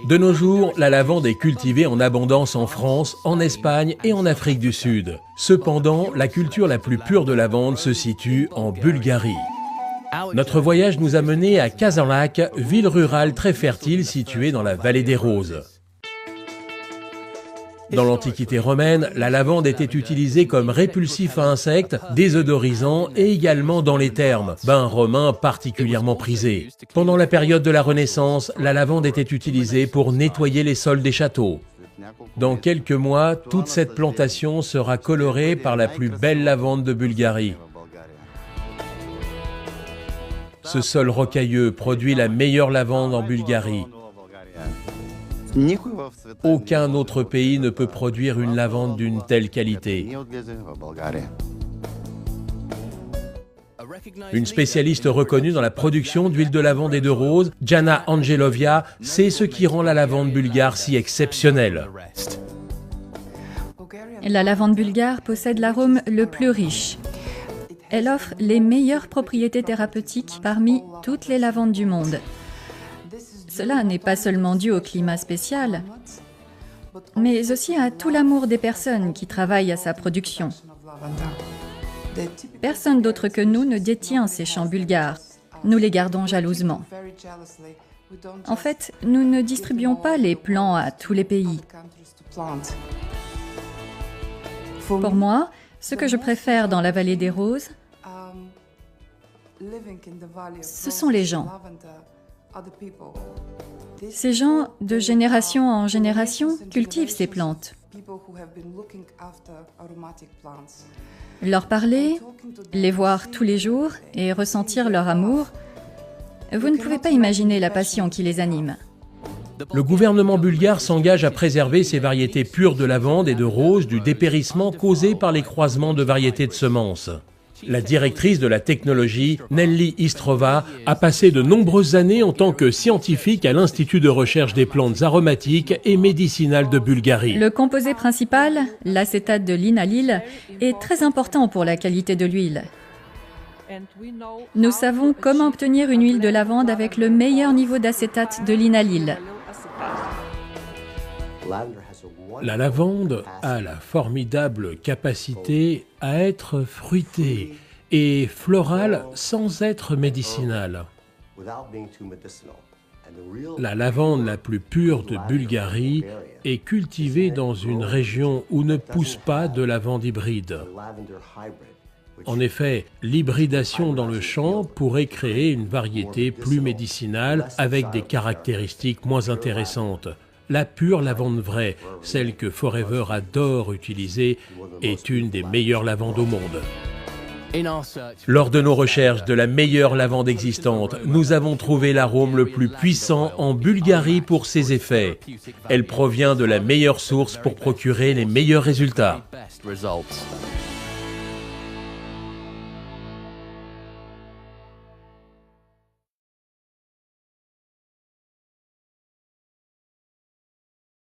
De nos jours, la lavande est cultivée en abondance en France, en Espagne et en Afrique du Sud. Cependant, la culture la plus pure de lavande se situe en Bulgarie. Notre voyage nous a menés à Kazanlak, ville rurale très fertile située dans la vallée des Roses. Dans l'Antiquité romaine, la lavande était utilisée comme répulsif à insectes, désodorisant et également dans les thermes, bains romains particulièrement prisés. Pendant la période de la Renaissance, la lavande était utilisée pour nettoyer les sols des châteaux. Dans quelques mois, toute cette plantation sera colorée par la plus belle lavande de Bulgarie. Ce sol rocailleux produit la meilleure lavande en Bulgarie. Aucun autre pays ne peut produire une lavande d'une telle qualité. Une spécialiste reconnue dans la production d'huile de lavande et de rose, Jana Angelovia, sait ce qui rend la lavande bulgare si exceptionnelle. La lavande bulgare possède l'arôme le plus riche. Elle offre les meilleures propriétés thérapeutiques parmi toutes les lavandes du monde. Cela n'est pas seulement dû au climat spécial, mais aussi à tout l'amour des personnes qui travaillent à sa production. Personne d'autre que nous ne détient ces champs bulgares. Nous les gardons jalousement. En fait, nous ne distribuons pas les plants à tous les pays. Pour moi, ce que je préfère dans la vallée des Roses, ce sont les gens. Ces gens, de génération en génération, cultivent ces plantes. Leur parler, les voir tous les jours et ressentir leur amour, vous ne pouvez pas imaginer la passion qui les anime. Le gouvernement bulgare s'engage à préserver ces variétés pures de lavande et de rose du dépérissement causé par les croisements de variétés de semences. La directrice de la technologie, Nelly Istrova, a passé de nombreuses années en tant que scientifique à l'Institut de recherche des plantes aromatiques et médicinales de Bulgarie. Le composé principal, l'acétate de linalyle, est très important pour la qualité de l'huile. Nous savons comment obtenir une huile de lavande avec le meilleur niveau d'acétate de linalyle. La lavande a la formidable capacité à être fruitée et florale sans être médicinale. La lavande la plus pure de Bulgarie est cultivée dans une région où ne pousse pas de lavande hybride. En effet, l'hybridation dans le champ pourrait créer une variété plus médicinale avec des caractéristiques moins intéressantes. La pure lavande vraie, celle que Forever adore utiliser, est une des meilleures lavandes au monde. Lors de nos recherches de la meilleure lavande existante, nous avons trouvé l'arôme le plus puissant en Bulgarie pour ses effets. Elle provient de la meilleure source pour procurer les meilleurs résultats.